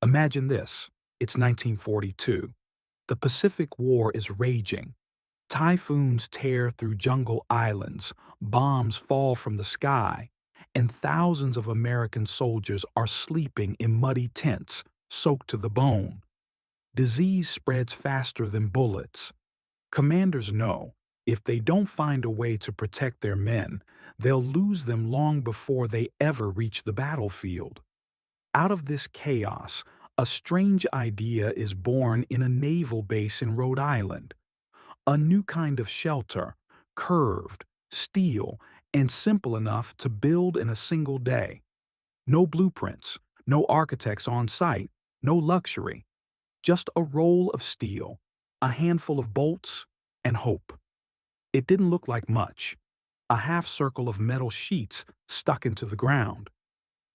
Imagine this. It's 1942. The Pacific War is raging. Typhoons tear through jungle islands, bombs fall from the sky, and thousands of American soldiers are sleeping in muddy tents, soaked to the bone. Disease spreads faster than bullets. Commanders know if they don't find a way to protect their men, they'll lose them long before they ever reach the battlefield. Out of this chaos, a strange idea is born in a naval base in Rhode Island. A new kind of shelter, curved, steel, and simple enough to build in a single day. No blueprints, no architects on site, no luxury. Just a roll of steel, a handful of bolts, and hope. It didn't look like much. A half circle of metal sheets stuck into the ground.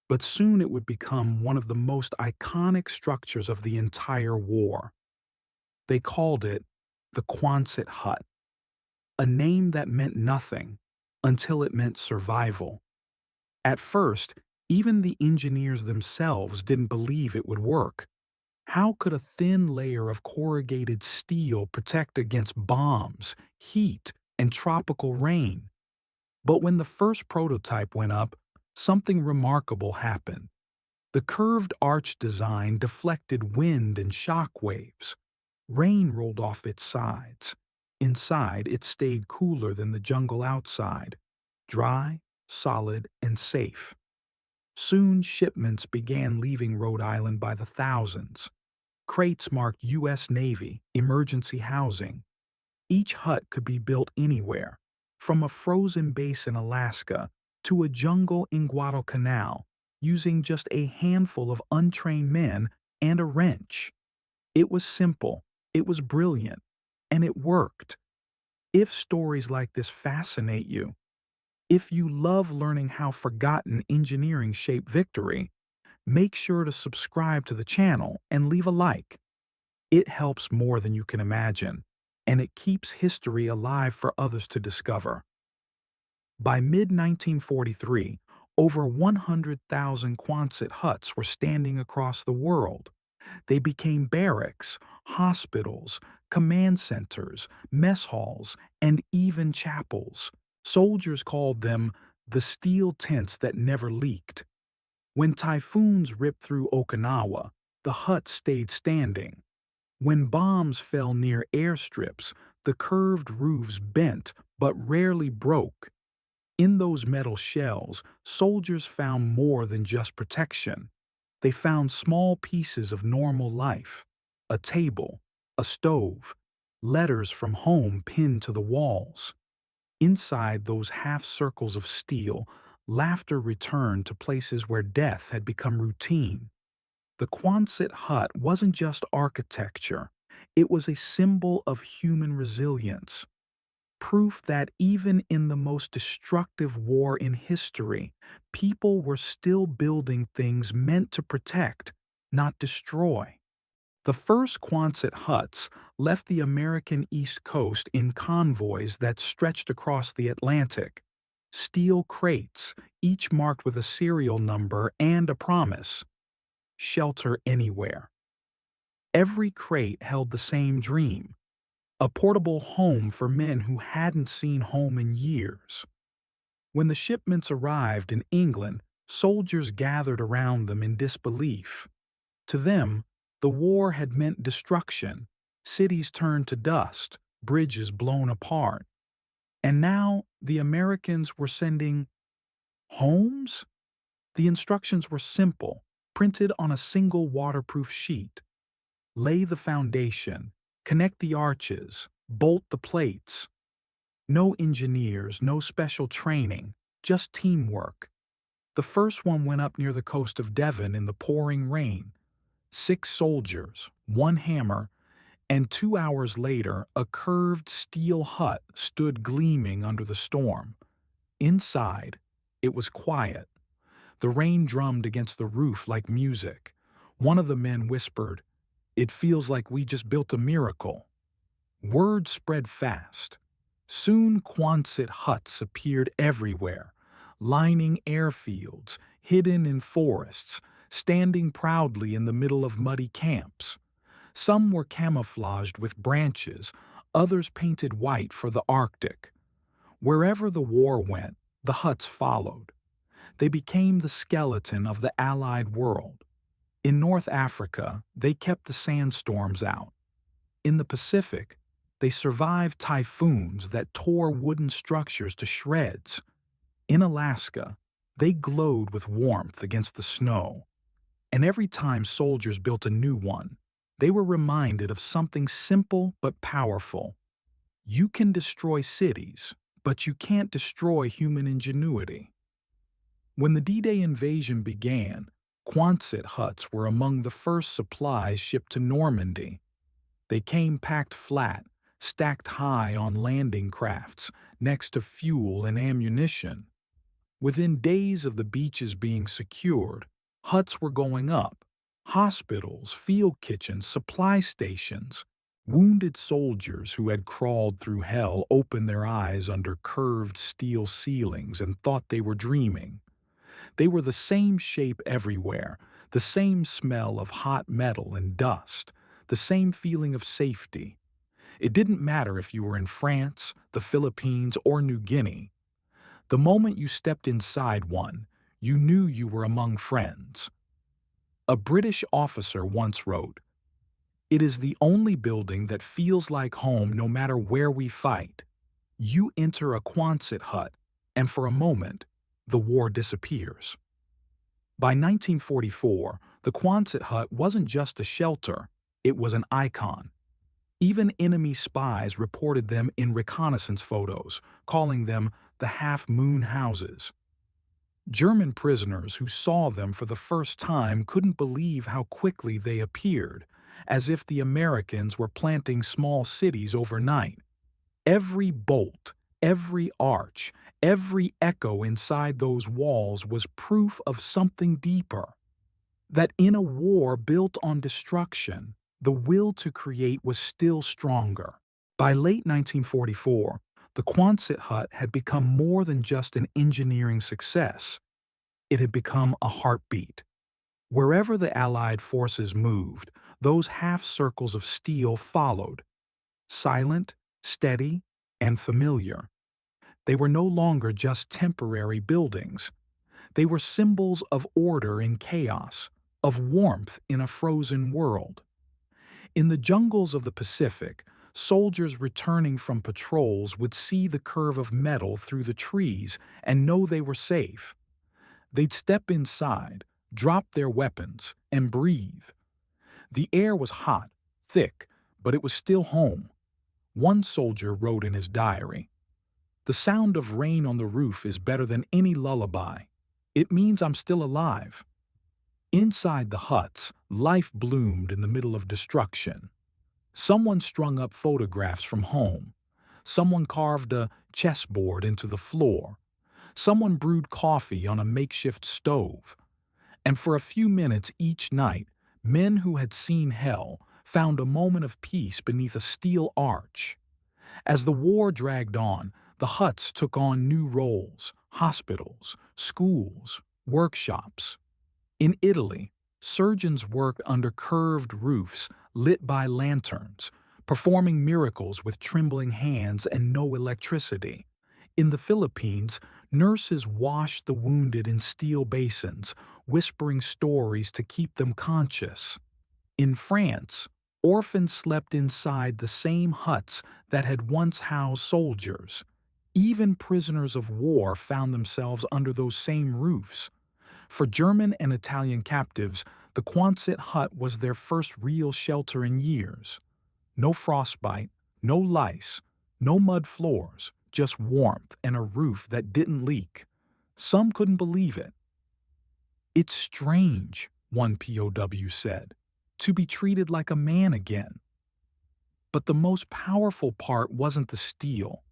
But soon it would become one of the most iconic structures of the entire war. They called it the Quonset hut, a name that meant nothing until it meant survival. At first, even the engineers themselves didn't believe it would work. How could a thin layer of corrugated steel protect against bombs, heat, and tropical rain? But when the first prototype went up, something remarkable happened. The curved arch design deflected wind and shock waves. Rain rolled off its sides. Inside, it stayed cooler than the jungle outside, dry, solid, and safe. Soon, shipments began leaving Rhode Island by the thousands. Crates marked U.S. Navy, emergency housing. Each hut could be built anywhere, from a frozen base in Alaska to a jungle in Guadalcanal, using just a handful of untrained men and a wrench. It was simple, it was brilliant, and it worked. If stories like this fascinate you, if you love learning how forgotten engineering shaped victory, make sure to subscribe to the channel and leave a like. It helps more than you can imagine, and it keeps history alive for others to discover. By mid-1943, over 100,000 Quonset huts were standing across the world. They became barracks, hospitals, command centers, mess halls, and even chapels. Soldiers called them the steel tents that never leaked. When typhoons ripped through Okinawa, the huts stayed standing. When bombs fell near airstrips, the curved roofs bent but rarely broke. In those metal shells, soldiers found more than just protection. They found small pieces of normal life, a table, a stove, letters from home pinned to the walls. Inside those half circles of steel, laughter returned to places where death had become routine. The Quonset hut wasn't just architecture, it was a symbol of human resilience. Proof that even in the most destructive war in history, people were still building things meant to protect, not destroy. The first Quonset huts left the American East Coast in convoys that stretched across the Atlantic. Steel crates, each marked with a serial number and a promise: shelter anywhere. Every crate held the same dream: a portable home for men who hadn't seen home in years. When the shipments arrived in England, soldiers gathered around them in disbelief. To them, the war had meant destruction, cities turned to dust, bridges blown apart. And now the Americans were sending homes? The instructions were simple, printed on a single waterproof sheet. Lay the foundation, connect the arches, bolt the plates. No engineers, no special training, just teamwork. The first one went up near the coast of Devon in the pouring rain. 6 soldiers, 1 hammer, and 2 hours later a curved steel hut stood gleaming under the storm. Inside, it was quiet. The rain drummed against the roof like music. One of the men whispered, "It feels like we just built a miracle." Word spread fast. Soon Quonset huts appeared everywhere, lining airfields, hidden in forests, standing proudly in the middle of muddy camps. Some were camouflaged with branches, others painted white for the Arctic. Wherever the war went, the huts followed. They became the skeleton of the Allied world. In North Africa, they kept the sandstorms out. In the Pacific, they survived typhoons that tore wooden structures to shreds. In Alaska, they glowed with warmth against the snow. And every time soldiers built a new one, they were reminded of something simple but powerful. You can destroy cities, but you can't destroy human ingenuity. When the D-Day invasion began, Quonset huts were among the first supplies shipped to Normandy. They came packed flat, stacked high on landing crafts, next to fuel and ammunition. Within days of the beaches being secured, huts were going up. Hospitals, field kitchens, supply stations. Wounded soldiers who had crawled through hell opened their eyes under curved steel ceilings and thought they were dreaming. They were the same shape everywhere, the same smell of hot metal and dust, the same feeling of safety. It didn't matter if you were in France, the Philippines, or New Guinea. The moment you stepped inside one, you knew you were among friends. A British officer once wrote, "It is the only building that feels like home no matter where we fight." You enter a Quonset hut, and for a moment, the war disappears. By 1944, the Quonset hut wasn't just a shelter, it was an icon. Even enemy spies reported them in reconnaissance photos, calling them the half-moon houses. German prisoners who saw them for the first time couldn't believe how quickly they appeared, as if the Americans were planting small cities overnight. Every bolt, every arch, every echo inside those walls was proof of something deeper. That in a war built on destruction, the will to create was still stronger. By late 1944, the Quonset hut had become more than just an engineering success. It had become a heartbeat. Wherever the Allied forces moved, those half-circles of steel followed, silent, steady, and familiar. They were no longer just temporary buildings. They were symbols of order in chaos, of warmth in a frozen world. In the jungles of the Pacific, soldiers returning from patrols would see the curve of metal through the trees and know they were safe. They'd step inside, drop their weapons, and breathe. The air was hot, thick, but it was still home. One soldier wrote in his diary, "The sound of rain on the roof is better than any lullaby. It means I'm still alive." Inside the huts, life bloomed in the middle of destruction. Someone strung up photographs from home. Someone carved a chessboard into the floor. Someone brewed coffee on a makeshift stove. And for a few minutes each night, men who had seen hell found a moment of peace beneath a steel arch. As the war dragged on, the huts took on new roles: hospitals, schools, workshops. In Italy, surgeons worked under curved roofs lit by lanterns, performing miracles with trembling hands and no electricity. In the Philippines, nurses washed the wounded in steel basins, whispering stories to keep them conscious. In France, orphans slept inside the same huts that had once housed soldiers. Even prisoners of war found themselves under those same roofs. For German and Italian captives, the Quonset hut was their first real shelter in years. No frostbite, no lice, no mud floors, just warmth and a roof that didn't leak. Some couldn't believe it. "It's strange," one POW said, "to be treated like a man again." But the most powerful part wasn't the steel.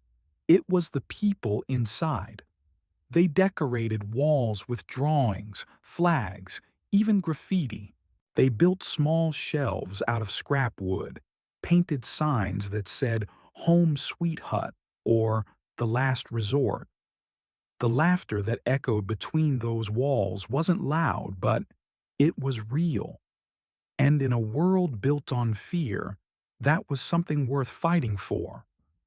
It was the people inside. They decorated walls with drawings, flags, even graffiti. They built small shelves out of scrap wood, painted signs that said "Home Sweet Hut" or "The Last Resort." The laughter that echoed between those walls wasn't loud, but It was real, and in a world built on fear, that was something worth fighting for.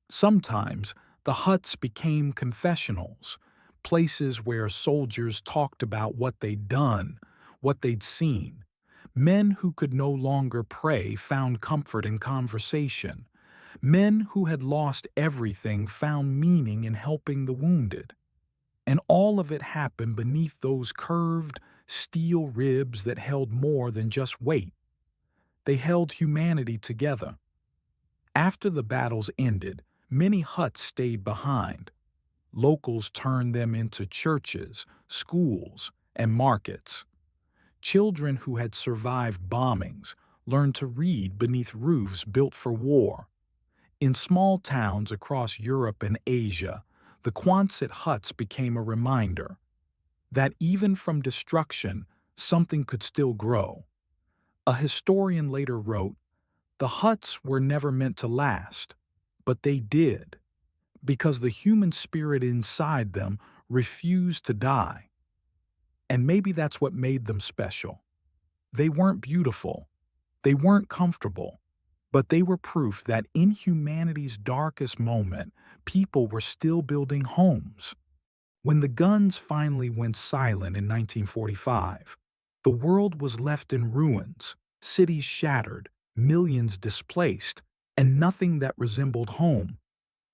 Sometimes the huts became confessionals, places where soldiers talked about what they'd done, what they'd seen. Men who could no longer pray found comfort in conversation. Men who had lost everything found meaning in helping the wounded. And all of it happened beneath those curved, steel ribs that held more than just weight. They held humanity together. After the battles ended, many huts stayed behind. Locals turned them into churches, schools, and markets. Children who had survived bombings learned to read beneath roofs built for war. In small towns across Europe and Asia, the Quonset huts became a reminder that even from destruction, something could still grow. A historian later wrote, "The huts were never meant to last, but they did, because the human spirit inside them refused to die." And maybe that's what made them special. They weren't beautiful, they weren't comfortable, but they were proof that in humanity's darkest moment, people were still building homes. When the guns finally went silent in 1945, the world was left in ruins, cities shattered, millions displaced, and nothing that resembled home.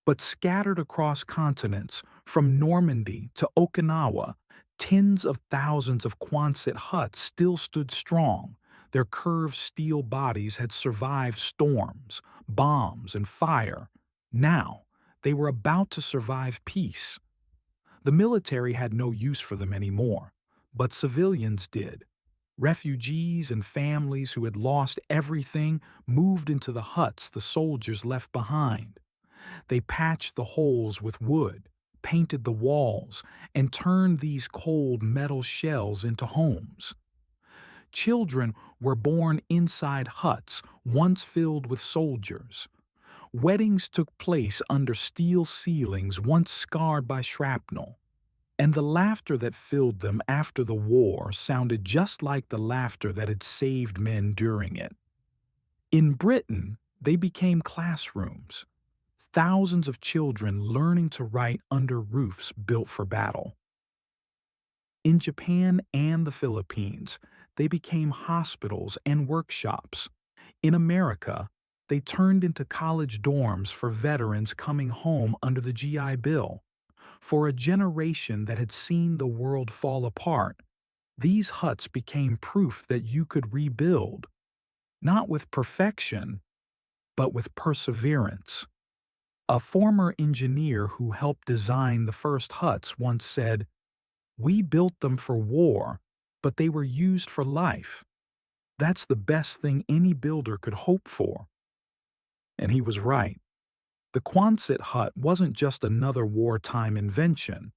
But scattered across continents, from Normandy to Okinawa, tens of thousands of Quonset huts still stood strong. Their curved steel bodies had survived storms, bombs, and fire. Now, they were about to survive peace. The military had no use for them anymore, but civilians did. Refugees and families who had lost everything moved into the huts the soldiers left behind. They patched the holes with wood, painted the walls, and turned these cold metal shells into homes. Children were born inside huts once filled with soldiers. Weddings took place under steel ceilings once scarred by shrapnel. And the laughter that filled them after the war sounded just like the laughter that had saved men during it. In Britain, they became classrooms. Thousands of children learning to write under roofs built for battle. In Japan and the Philippines, they became hospitals and workshops. In America, they turned into college dorms for veterans coming home under the GI Bill. For a generation that had seen the world fall apart, these huts became proof that you could rebuild, not with perfection, but with perseverance. A former engineer who helped design the first huts once said, "We built them for war, but they were used for life. That's the best thing any builder could hope for." And he was right. The Quonset hut wasn't just another wartime invention.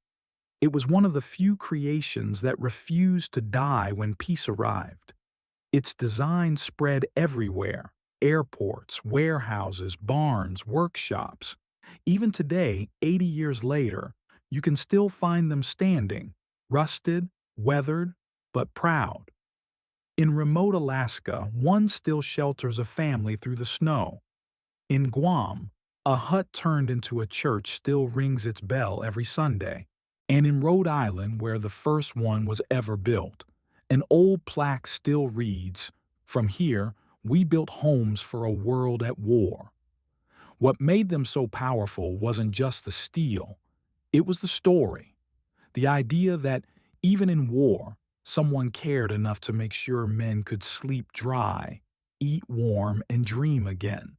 It was one of the few creations that refused to die when peace arrived. Its design spread everywhere: airports, warehouses, barns, workshops. Even today, 80 years later, you can still find them standing, rusted, weathered, but proud. In remote Alaska, one still shelters a family through the snow. In Guam, a hut turned into a church still rings its bell every Sunday. And in Rhode Island, where the first one was ever built, an old plaque still reads, "From here, we built homes for a world at war." What made them so powerful wasn't just the steel, it was the story. The idea that, even in war, someone cared enough to make sure men could sleep dry, eat warm, and dream again.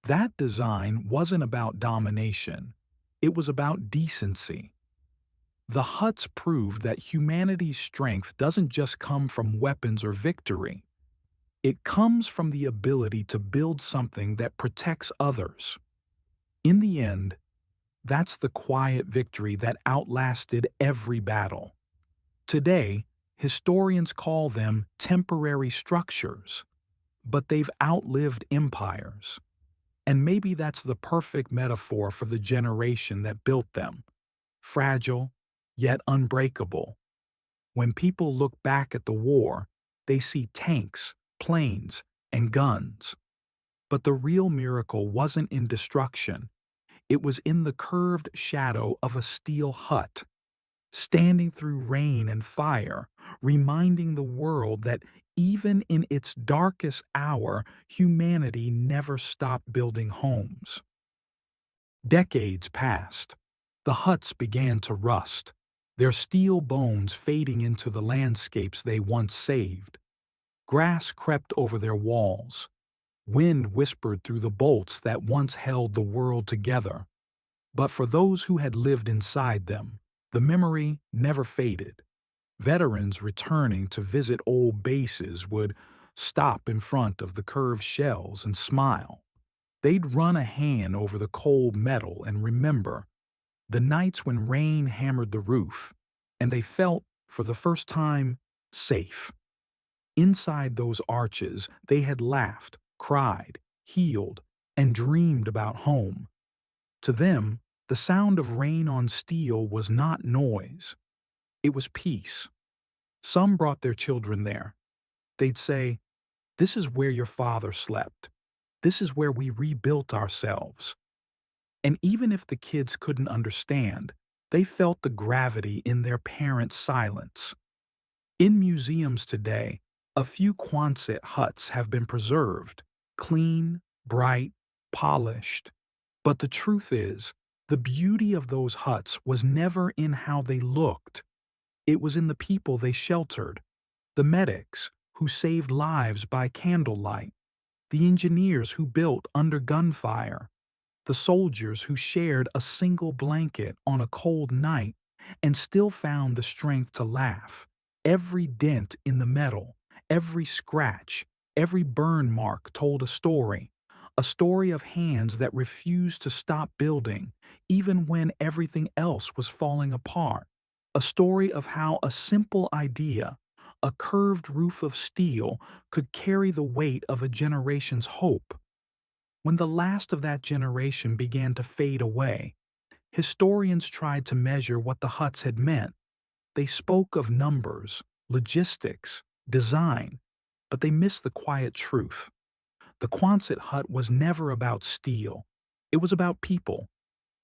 That design wasn't about domination, it was about decency. The huts proved that humanity's strength doesn't just come from weapons or victory. It comes from the ability to build something that protects others. In the end, that's the quiet victory that outlasted every battle. Today, historians call them temporary structures, but they've outlived empires. And maybe that's the perfect metaphor for the generation that built them. Fragile, yet unbreakable. When people look back at the war, they see tanks, planes, and guns. But the real miracle wasn't in destruction. It was in the curved shadow of a steel hut, standing through rain and fire, reminding the world that even in its darkest hour, humanity never stopped building homes. Decades passed. The huts began to rust, their steel bones fading into the landscapes they once saved. Grass crept over their walls. Wind whispered through the bolts that once held the world together. But for those who had lived inside them, the memory never faded. Veterans returning to visit old bases would stop in front of the curved shells and smile. They'd run a hand over the cold metal and remember the nights when rain hammered the roof, and they felt, for the first time, safe. Inside those arches, they had laughed, cried, healed, and dreamed about home. To them, the sound of rain on steel was not noise. It was peace. Some brought their children there. They'd say, "This is where your father slept. This is where we rebuilt ourselves." And even if the kids couldn't understand, they felt the gravity in their parents' silence. In museums today, a few Quonset huts have been preserved, clean, bright, polished. But the truth is, the beauty of those huts was never in how they looked. It was in the people they sheltered, the medics who saved lives by candlelight, the engineers who built under gunfire, the soldiers who shared a single blanket on a cold night and still found the strength to laugh. Every dent in the metal, every scratch, every burn mark told a story of hands that refused to stop building even when everything else was falling apart, a story of how a simple idea, a curved roof of steel, could carry the weight of a generation's hope. When the last of that generation began to fade away, historians tried to measure what the huts had meant. They spoke of numbers, logistics, design, but they missed the quiet truth. The Quonset hut was never about steel. It was about people.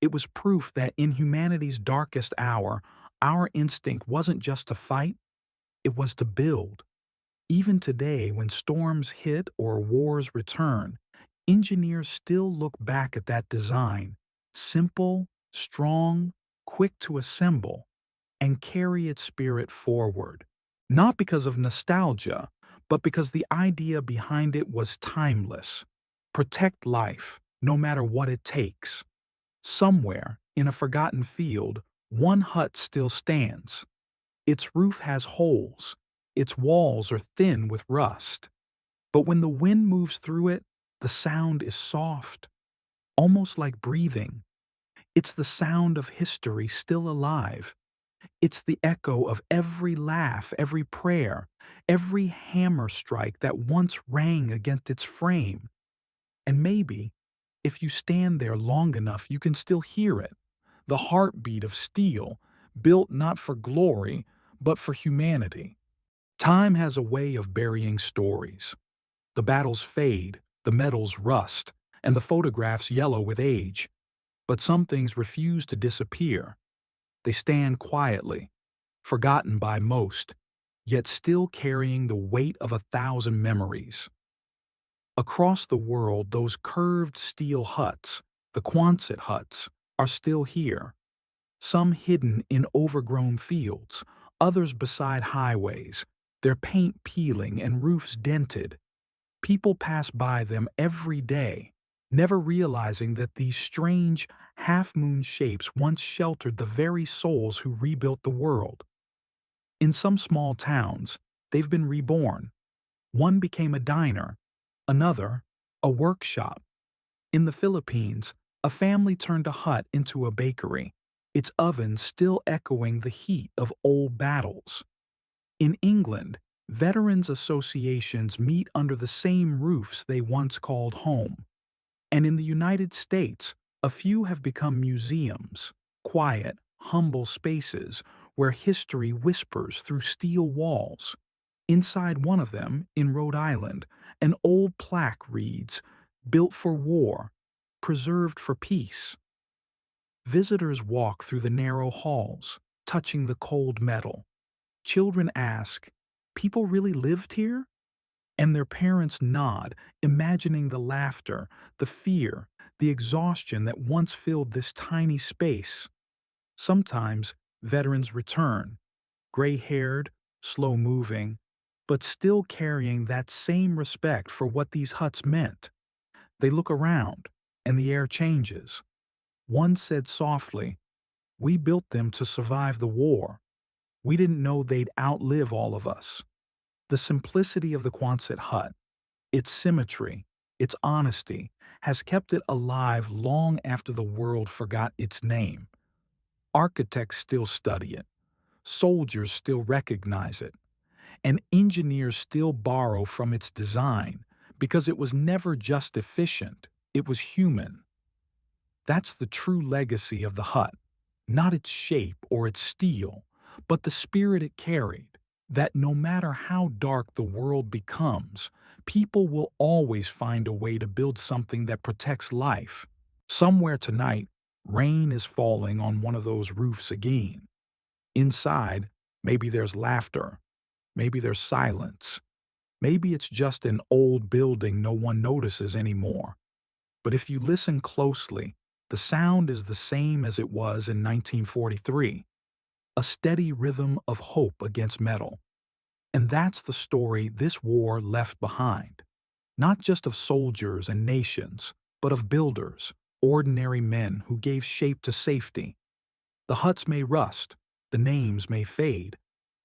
It was proof that in humanity's darkest hour, our instinct wasn't just to fight, it was to build. Even today, when storms hit or wars return, engineers still look back at that design, simple, strong, quick to assemble, and carry its spirit forward. Not because of nostalgia, but because the idea behind it was timeless. Protect life, no matter what it takes. Somewhere, in a forgotten field, one hut still stands. Its roof has holes, its walls are thin with rust. But when the wind moves through it, the sound is soft, almost like breathing. It's the sound of history still alive. It's the echo of every laugh, every prayer, every hammer strike that once rang against its frame. And maybe, if you stand there long enough, you can still hear it, the heartbeat of steel, built not for glory, but for humanity. Time has a way of burying stories. The battles fade, the medals rust, and the photographs yellow with age. But some things refuse to disappear. They stand quietly, forgotten by most, yet still carrying the weight of 1,000 memories. Across the world, those curved steel huts, the Quonset huts, are still here. Some hidden in overgrown fields, others beside highways, their paint peeling and roofs dented. People pass by them every day, never realizing that these strange, half-moon shapes once sheltered the very souls who rebuilt the world. In some small towns, they've been reborn. One became a diner, another, a workshop. In the Philippines, a family turned a hut into a bakery, its oven still echoing the heat of old battles. In England, veterans associations meet under the same roofs they once called home. And in the United States, a few have become museums, quiet, humble spaces where history whispers through steel walls. Inside one of them, in Rhode Island, an old plaque reads, "Built for war, preserved for peace." Visitors walk through the narrow halls, touching the cold metal. Children ask, "People really lived here?" And their parents nod, imagining the laughter, the fear, the exhaustion that once filled this tiny space. Sometimes veterans return, gray-haired, slow-moving, but still carrying that same respect for what these huts meant. They look around, and the air changes. One said softly, "We built them to survive the war. We didn't know they'd outlive all of us." The simplicity of the Quonset hut, its symmetry, its honesty, has kept it alive long after the world forgot its name. Architects still study it, soldiers still recognize it, and engineers still borrow from its design because it was never just efficient, it was human. That's the true legacy of the hut, not its shape or its steel, but the spirit it carried, that no matter how dark the world becomes, people will always find a way to build something that protects life. Somewhere tonight, rain is falling on one of those roofs again. Inside, maybe there's laughter, maybe there's silence, maybe it's just an old building no one notices anymore. But if you listen closely, the sound is the same as it was in 1943, a steady rhythm of hope against metal. And that's the story this war left behind, not just of soldiers and nations, but of builders, ordinary men who gave shape to safety. The huts may rust, the names may fade,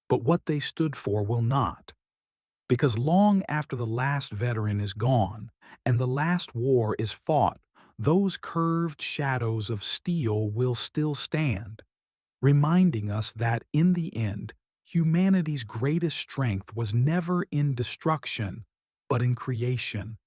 but what they stood for will not. Because long after the last veteran is gone and the last war is fought, those curved shadows of steel will still stand, reminding us that, in the end, humanity's greatest strength was never in destruction, but in creation.